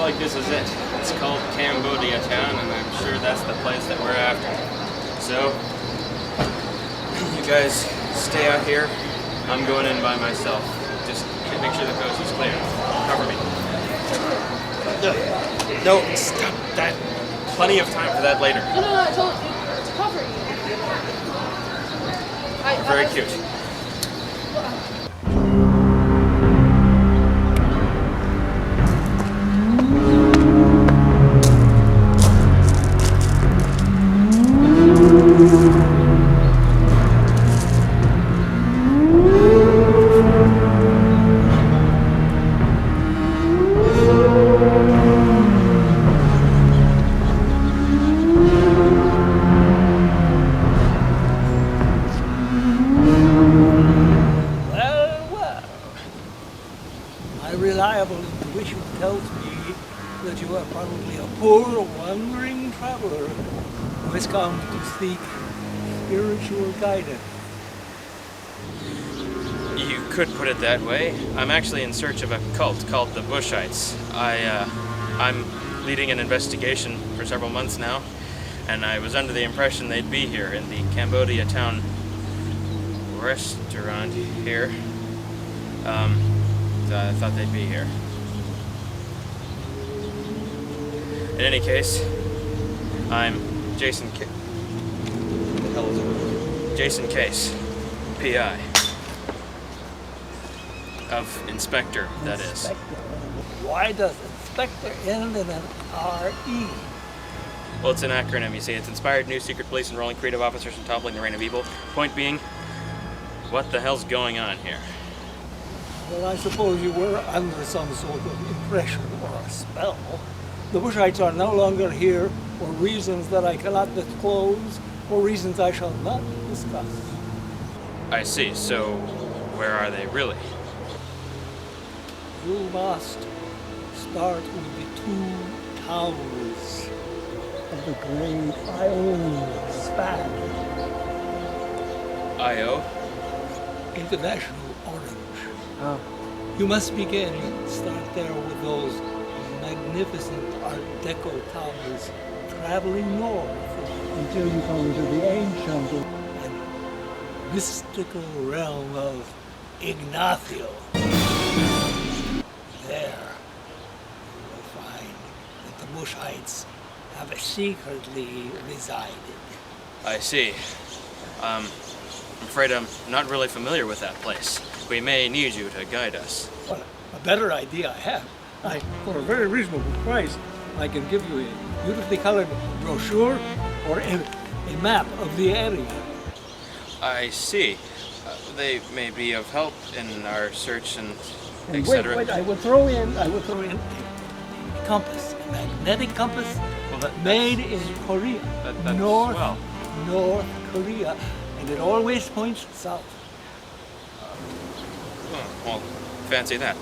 like this is it. It's called Cambodia Town, and I'm sure that's the place that we're after. So, you guys stay out here. I'm going in by myself. Just make sure the coast is clear. Cover me. No, stop that. Plenty of time for that later. No, I told you to cover you. Very cute. Reliable intuition tells me that you are probably a poor wandering traveler who has come to seek spiritual guidance. You could put it that way. I'm actually in search of a cult called the Bushites. I'm leading an investigation for several months now, and I was under the impression they'd be here in the Cambodia Town restaurant here. I thought they'd be here. In any case, I'm Jason What the hell is it? Jason Case, PI. Of Inspector, that is. Why does Inspector end in an R-E? Well, it's an acronym, you see. It's Inspired New Secret Police Enrolling Creative Officers and Toppling the Reign of Evil. Point being, what the hell's going on here? Well, I suppose you were under some sort of impression or a spell. The Bushites are no longer here for reasons that I cannot disclose, or reasons I shall not discuss. I see. So, where are they really? You must start with the two towers of the great Io span. I.O.? International Orange. You must begin, start there with those magnificent Art Deco towers, traveling north until you come to the ancient and mystical realm of Ignacio. There you will find that the Bushites have secretly resided. I see. I'm afraid I'm not really familiar with that place. We may need you to guide us. Well, a better idea I have. For a very reasonable price, I can give you a beautifully colored brochure or a map of the area. I see. They may be of help in our search and etc. Wait, I will throw in a compass, a magnetic compass made in Korea. That's North Korea, and it always points south. Well, fancy that.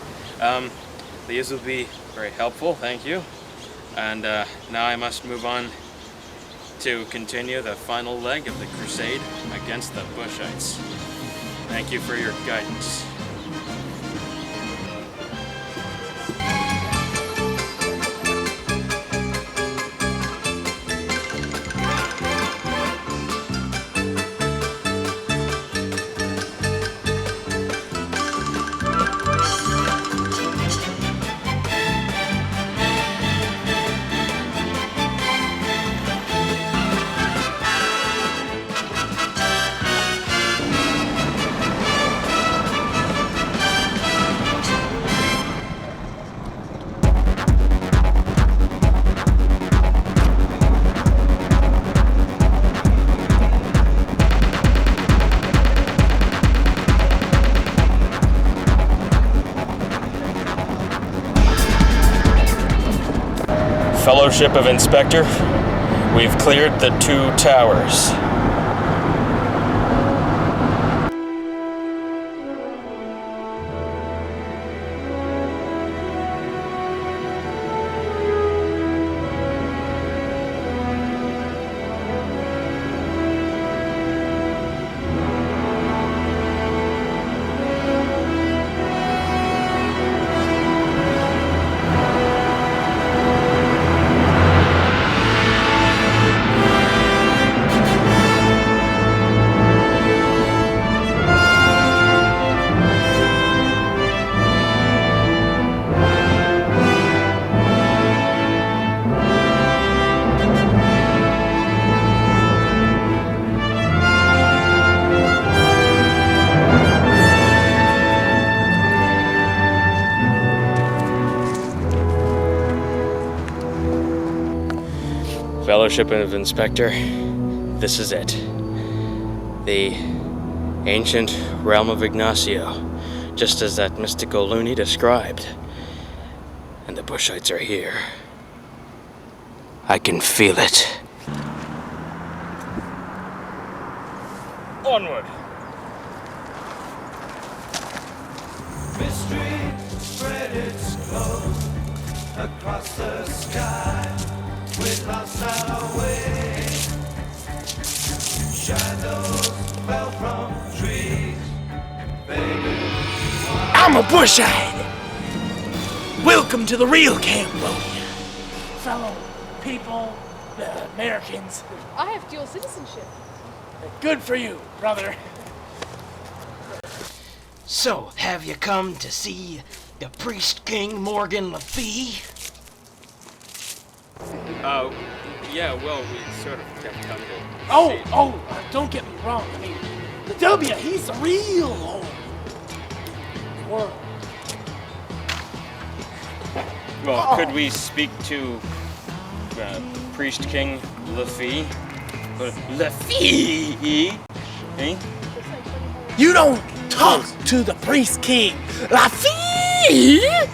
These will be very helpful, thank you. And now I must move on to continue the final leg of the crusade against the Bushites. Thank you for your guidance. Fellowship of Inspector, we've cleared the two towers. Fellowship of Inspector, this is it. The ancient realm of Ignacio, just as that mystical loony described. And the Bushites are here. I can feel it. Onward! Mystery spread its glow across the sky. We lost our way. Shadows fell from trees. I'm a Bushite! Welcome to the real Cambodia, fellow people, Americans. I have dual citizenship. Good for you, brother. So, have you come to see the priest king Morgan Le Fay? Yeah, well, we sort of have come to... Don't get me wrong. I mean, the W, he's the real home. World. Well, could we speak to Priest King Le Fay? Le Fay? Eh? You don't talk to the priest king La Fay!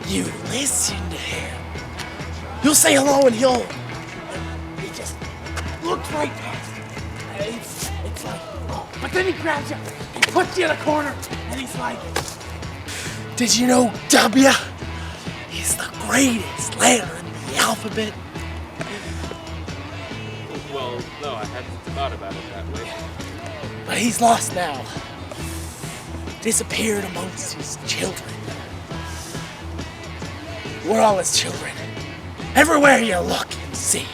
You listen to him. You'll say hello and he just looks right past you. It's like, but then he grabs you, he puts you in a corner, and he's like, did you know W is the greatest letter in the alphabet? Well, no, I hadn't thought about it that way. But he's lost now. Disappeared amongst his children. We're all his children. Everywhere you look and see.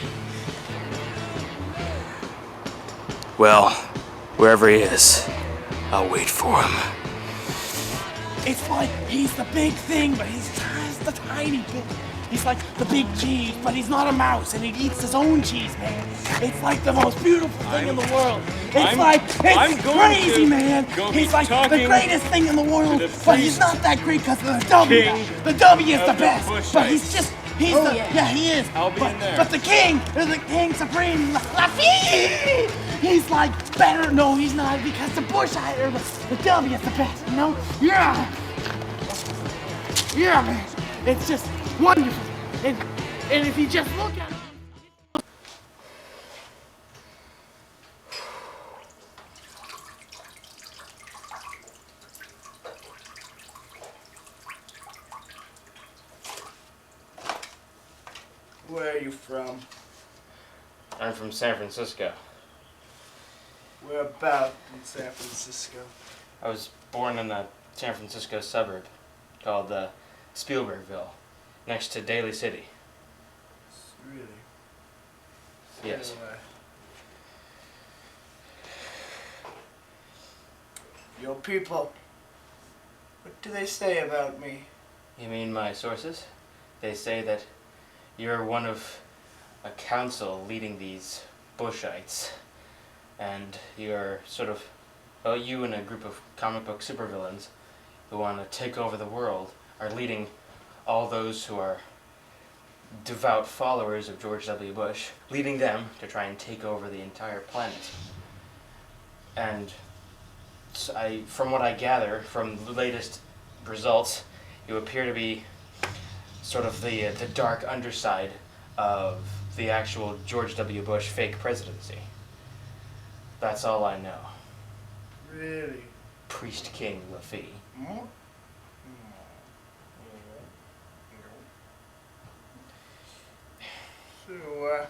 Well, wherever he is, I'll wait for him. It's like he's the big thing, but he's just a tiny bit. He's like the big cheese, but he's not a mouse, and he eats his own cheese, man. It's like the most beautiful thing in the world. It's crazy, man. He's like the greatest thing in the world, but he's not that great because of the W. The W is the best, but he is. I'll be in there. But the king supreme, La Fay, he's like better. No, he's not, because the Bushite or the W is the best. You know? Yeah, man. It's just wonderful. And if you just look at it. Where are you from? I'm from San Francisco. Where about in San Francisco? I was born in a San Francisco suburb called Spielbergville, next to Daly City. Really? Yes. So, your people, what do they say about me? You mean my sources? They say that you're one of a council leading these Bushites, and you're sort of, well, you and a group of comic book supervillains who want to take over the world are leading all those who are devout followers of George W. Bush, leading them to try and take over the entire planet. And from what I gather from the latest results, you appear to be sort of the dark underside of the actual George W. Bush fake presidency. That's all I know. Really? Priest King Le Fay. Hmm? So, what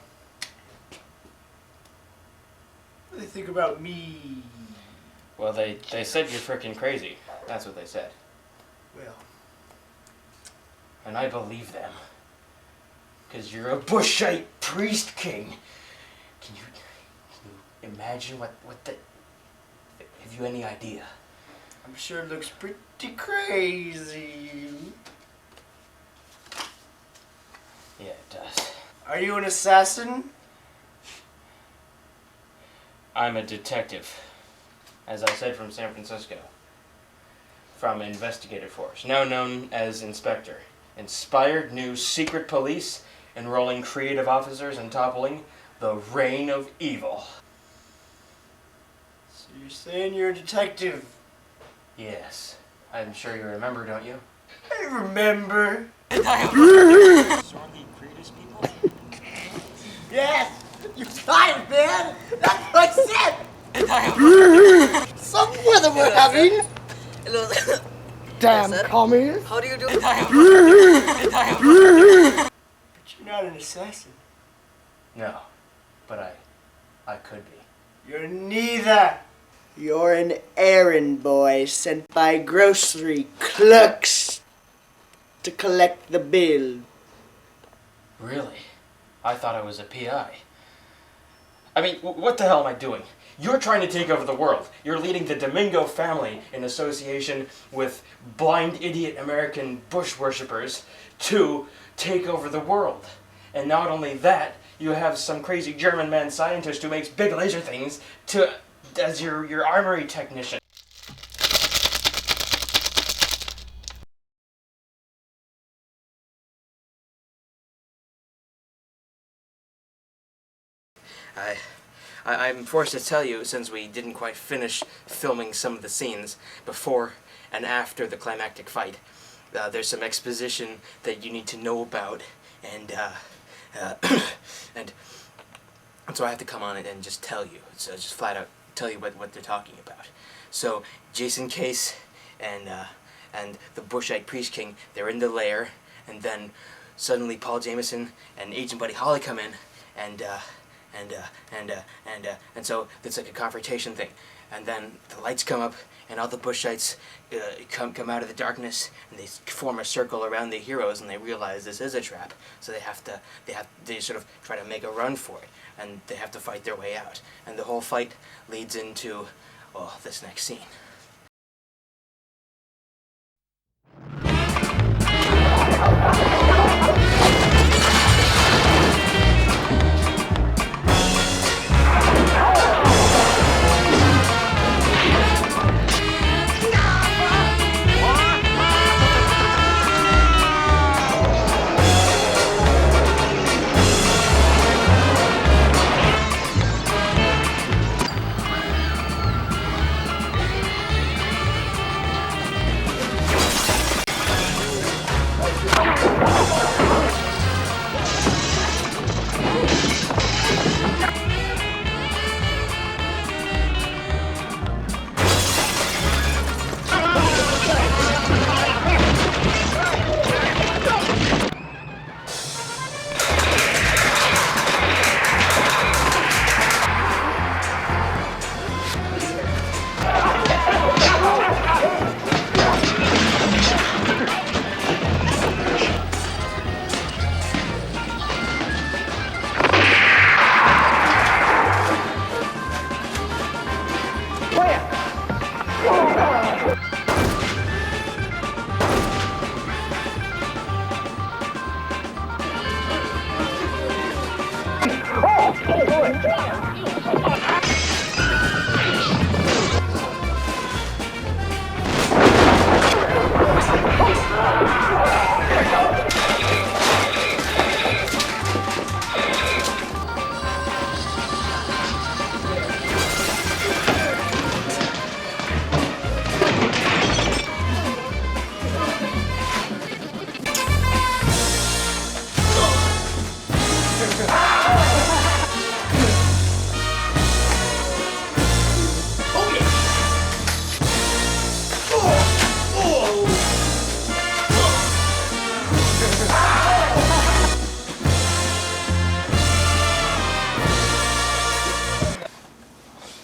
do they think about me? Well, they said you're frickin' crazy. That's what they said. Well, And I believe them. Because you're a Bushite priest king. Can you imagine what the... Have you any idea? I'm sure it looks pretty crazy. Yeah, it does. Are you an assassin? I'm a detective. As I said, from San Francisco. From Investigator Forces, now known as Inspector. Inspired new secret police enrolling creative officers and toppling the reign of evil. So you're saying you're a detective? Yes. I'm sure you remember, don't you? I remember. Yes! You got it, man! That's what I said! Some weather we're having! Damn commies! How do you do? But you're not an assassin. No. But I could be. You're neither. You're an errand boy sent by grocery clerks to collect the bill. Really? I thought I was a PI. I mean, what the hell am I doing? You're trying to take over the world. You're leading the Domingo family in association with blind idiot American bush worshippers to take over the world. And not only that, you have some crazy German man scientist who makes big laser things as your armory technician. I'm forced to tell you, since we didn't quite finish filming some of the scenes before and after the climactic fight, there's some exposition that you need to know about, and so I have to come on it and just tell you. So just flat out tell you what they're talking about. So Jason Case and the Bushite Priest King, they're in the lair, and then suddenly Paul Jameson and Agent Buddy Holly come in, and so it's like a confrontation thing. And then the lights come up, and all the Bushites come out of the darkness, and they form a circle around the heroes, and they realize this is a trap. So they sort of try to make a run for it, and they have to fight their way out. And the whole fight leads into, well, this next scene.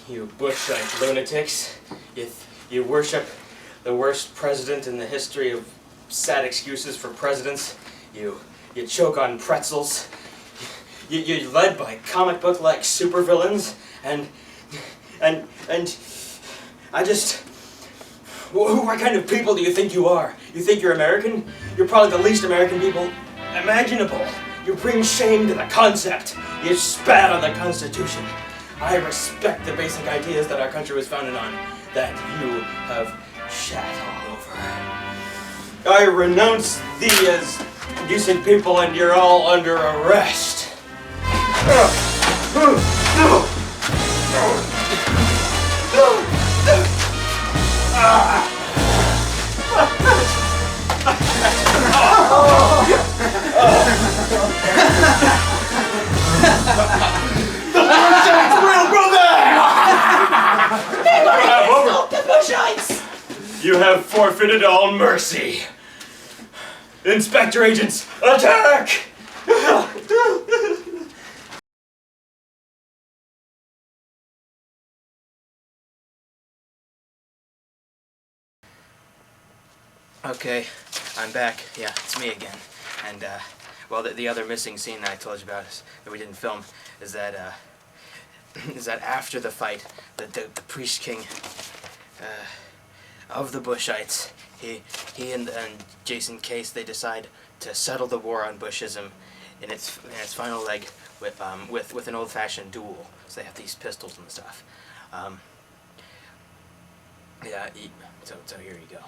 You Bushite lunatics, you worship the worst president in the history of sad excuses for presidents. You choke on pretzels. You're led by comic book-like supervillains, and I just... What kind of people do you think you are? You think you're American? You're probably the least American people imaginable. You bring shame to the concept. You spat on the Constitution. I respect the basic ideas that our country was founded on, that you have shat all over. I renounce thee as decent people and you're all under arrest. You have forfeited all mercy. Inspector agents, attack! Okay, I'm back. Yeah, it's me again. And, well, the other missing scene that I told you about that we didn't film is that, after the fight, the priest king of the Bushites, he and Jason Case, they decide to settle the war on Bushism in its final leg with an old-fashioned duel. So they have these pistols and stuff. Yeah, so here you go.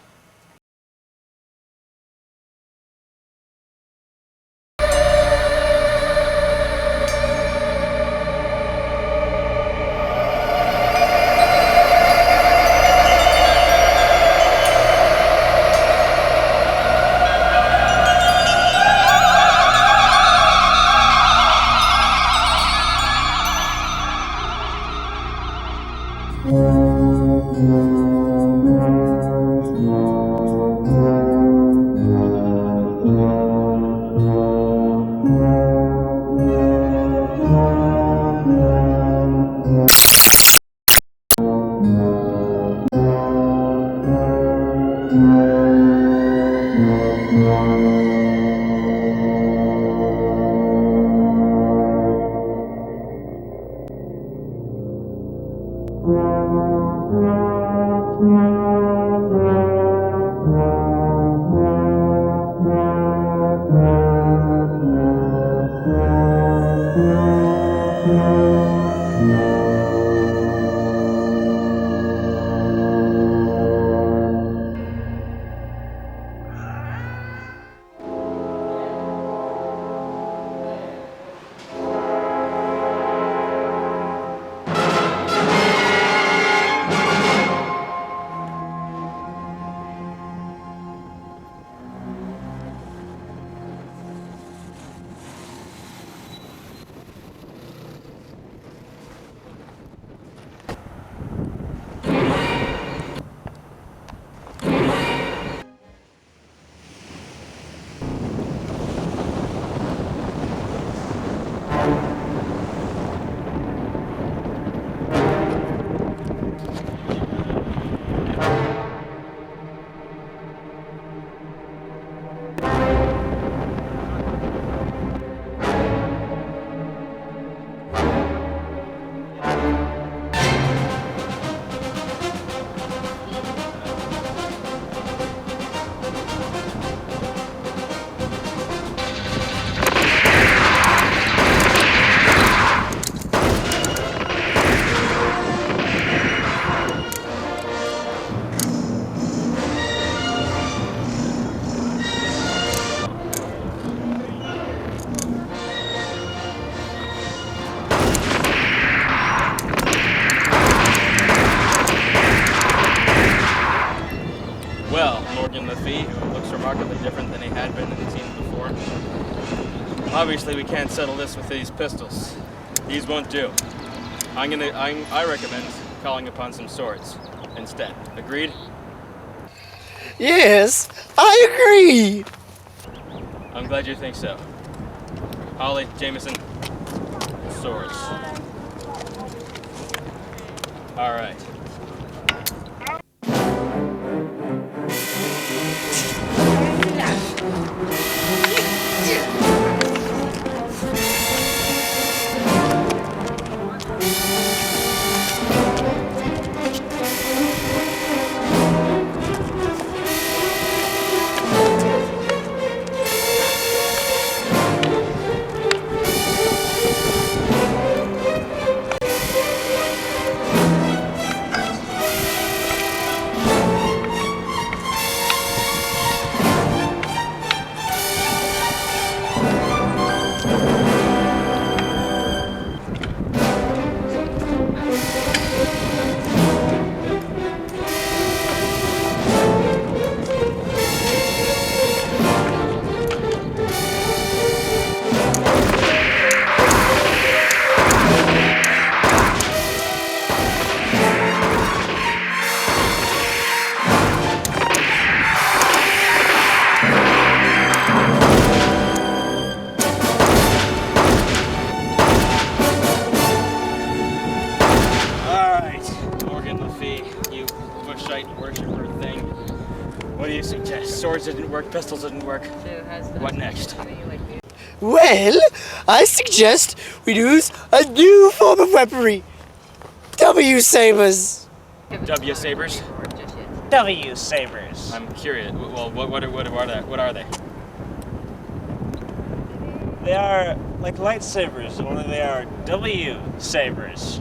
Different than he had been in the scenes before. Obviously, we can't settle this with these pistols. These won't do. I recommend calling upon some swords instead. Agreed? Yes, I agree. I'm glad you think so. Holly, Jameson, swords. All right. do you suggest? Swords didn't work, pistols didn't work. What next? Well, I suggest we use a new form of weaponry. W-sabers. W sabers? W sabers. I'm curious. Well, what are they? They are like lightsabers, only they are W sabers.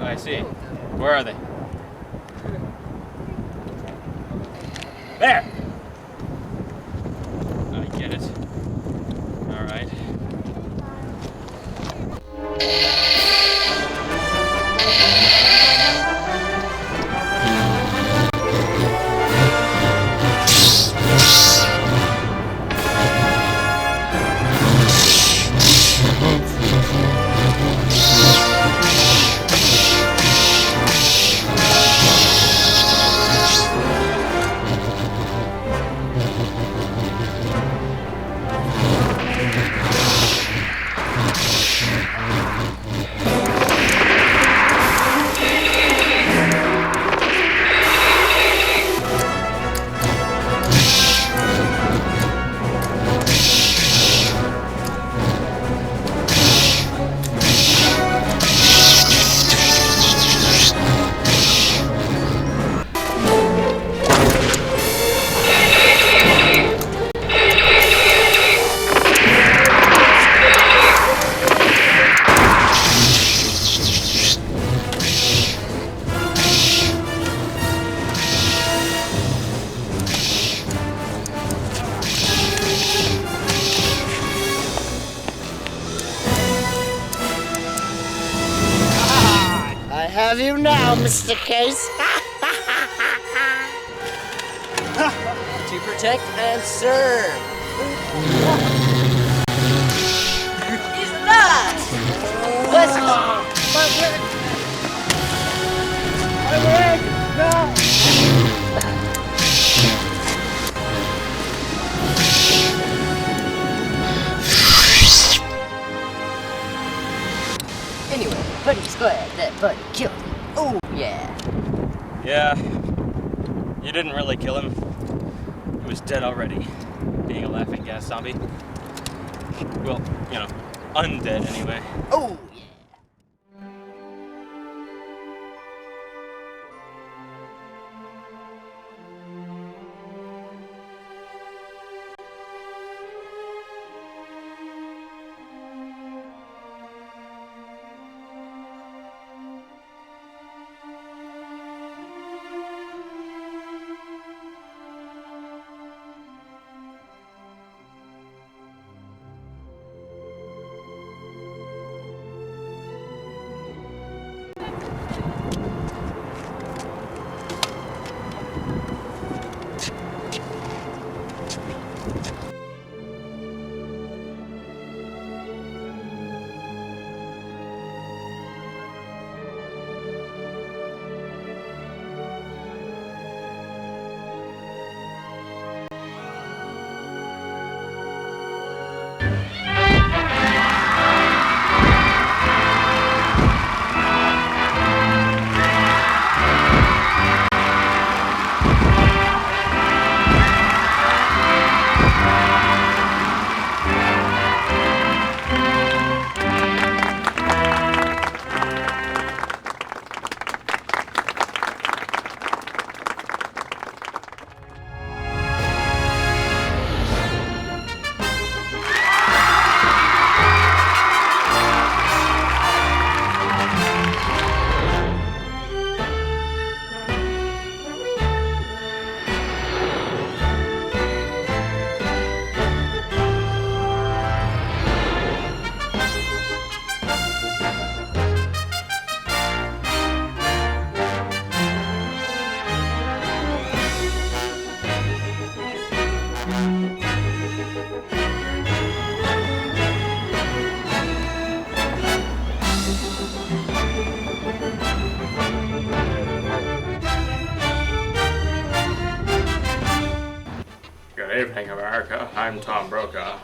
I see. Where are they? There. I get it. All right. I have you now, Mr. Case. To protect and serve. He's not! Anyway, Buddy's glad that Buddy killed him. Oh, yeah. Yeah. You didn't really kill him. He was dead already. Being a laughing gas zombie. Well, you know, undead anyway. Oh, yeah. Good evening, America. I'm Tom Brokaw.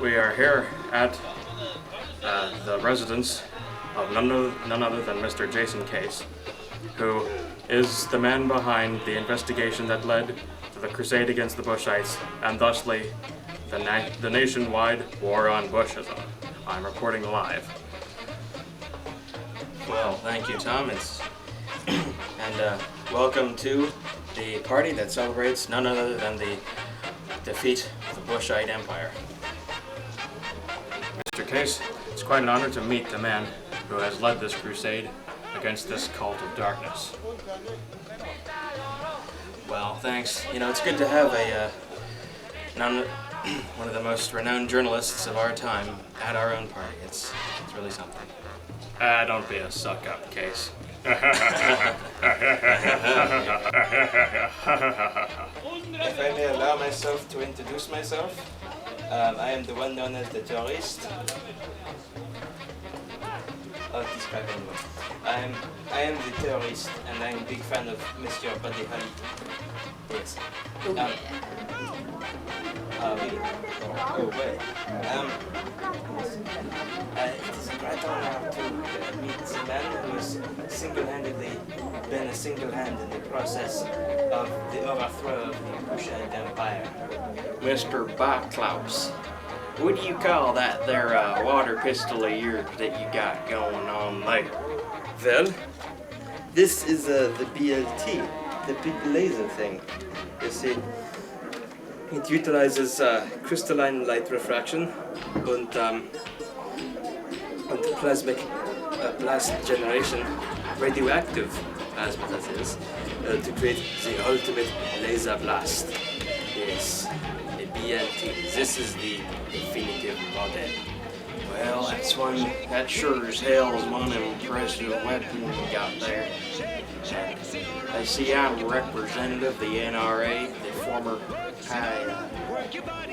We are here at the residence of none other than Mr. Jason Case, who is the man behind the investigation that led to the Crusade against the Bushites, and thusly the nationwide war on Bushism. I'm reporting live. Well, thank you, Tom. And welcome to the party that celebrates none other than the defeat of the Bushite Empire. Mr. Case, it's quite an honor to meet the man who has led this crusade against this cult of darkness. Well, thanks. You know, it's good to have one of the most renowned journalists of our time at our own party. It's really something. Don't be a suck-up, Case. If I may allow myself to introduce myself, I am the one known as the tourist. I'll describe anyway. I am the terrorist, and I'm a big fan of Mr. Buddy Holly. Yes. Really? Oh, wait. It is a great honor to meet the man who has single-handedly been a single hand in the process of the overthrow of the Bushite Empire. Mr. Barklaus. What do you call that there water pistol of yours that you got going on there? Well, this is the BLT, the big laser thing. You see, it utilizes crystalline light refraction and plasmic blast generation, radioactive plasma that is, to create the ultimate laser blast. Yes, the BLT. This is the definitive model. Well, that sure as hell is one impressive weapon you got there. I see I'm a representative of the NRA, the former high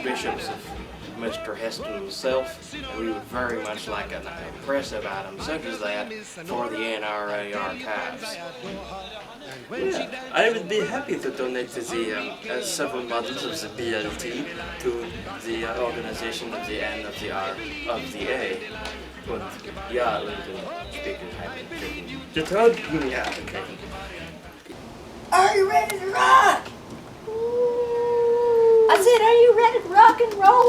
bishops of Mr. Heston himself, and we would very much like an impressive item such as that for the NRA archives. Yeah, I would be happy to donate to the several models of the BLT to the organization of the N of the R of the A. But yeah, speaking yeah, okay. Are you ready to rock? I said, are you ready to rock and roll?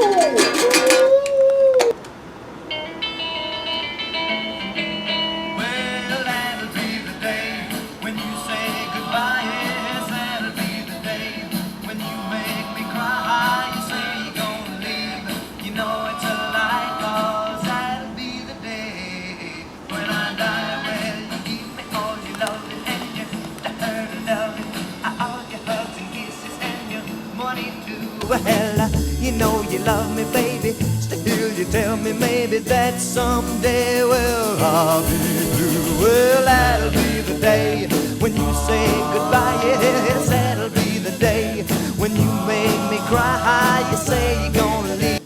Well, that'll be the day when you say goodbye. Yes, that'll be the day when you make me cry. You say you're gonna leave, you know it's a lie, 'cause that'll be the day when I die. Well, you give me all your love and you hurt and love it, all your hugs and kisses and your money too. Well, you know you love me, baby. Still you tell me maybe that someday, well, I'll be blue. Well, that'll be the day when you say goodbye. Yes, that'll be the day when you make me cry. You say you're gonna leave.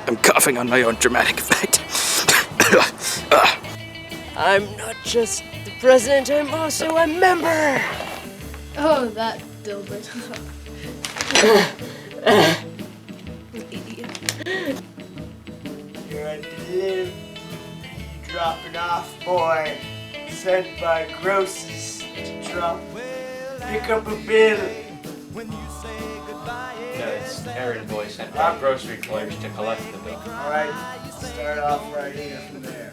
I'm coughing on my own dramatic effect. I'm not just the president, I'm also a member! Oh, that Dilbert. You're a delivery dropping off boy sent by grocers to drop. Pick up a bill. No, it's errand boy sent by grocery clerks to collect the bill. Alright, start off right here from there.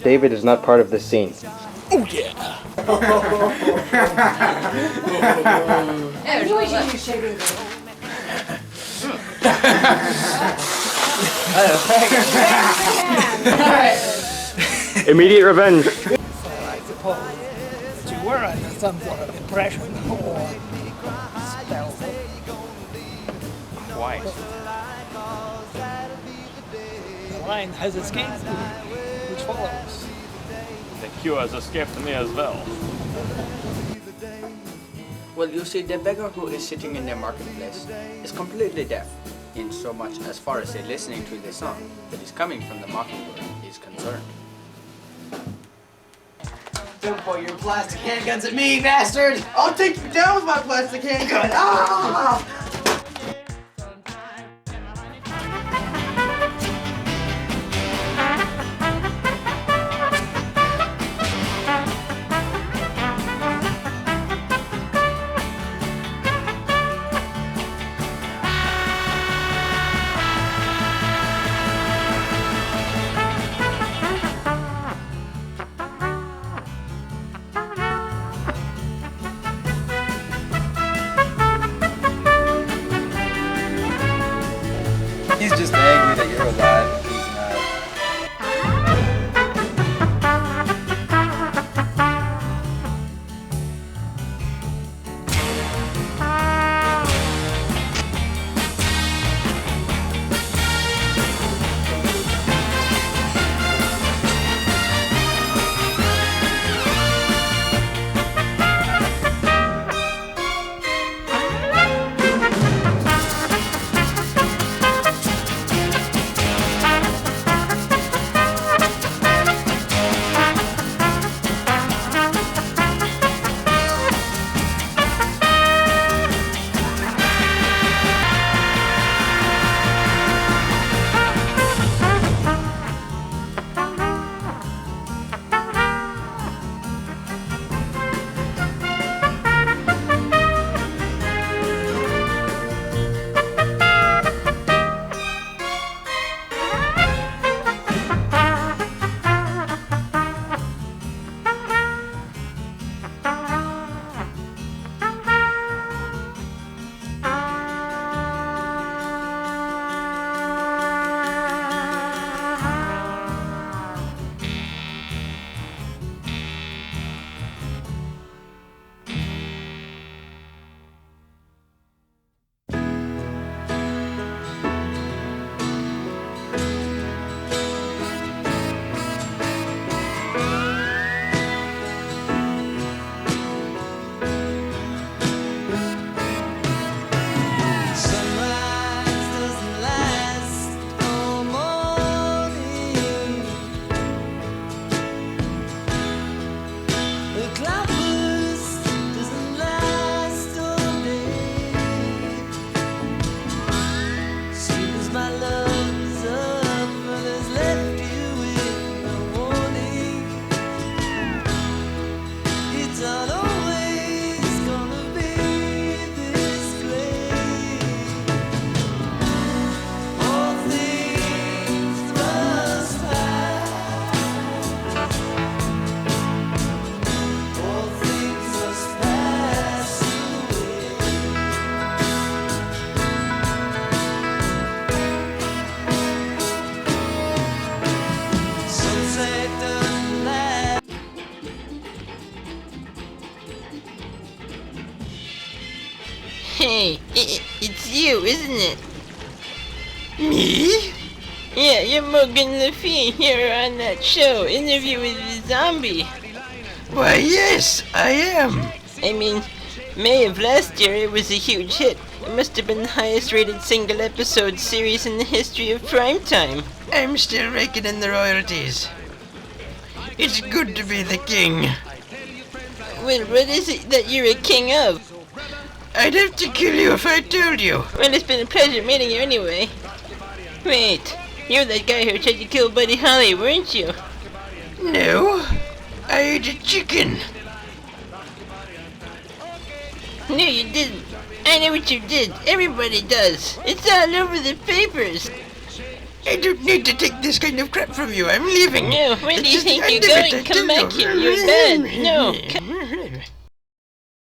David is not part of this scene. Oh yeah! Immediate revenge. I suppose that you were under some sort of impression or spell. Quite. The line has escaped me, which follows. The cure has escaped me as well. Well, you see, the beggar who is sitting in the marketplace is completely deaf, in so much as far as listening to the song that is coming from the mockingbird is concerned. Don't point your plastic handguns at me, bastard! I'll take you down with my plastic handgun! Ah! you, isn't it? Me? Yeah, you're Morgan Le Fay here on that show, Interview with the Zombie. Why, yes, I am. I mean, May of last year it was a huge hit. It must have been the highest rated single episode series in the history of primetime. I'm still raking in the royalties. It's good to be the king. Well, what is it that you're a king of? I'd have to kill you if I told you. Well, it's been a pleasure meeting you anyway. Wait, you're that guy who tried to kill Buddy Holly, weren't you? No, I ate a chicken. No, you didn't. I know what you did. Everybody does. It's all over the papers. I don't need to take this kind of crap from you. I'm leaving. No, where do you think you're going? Come back here. You're bad. No, come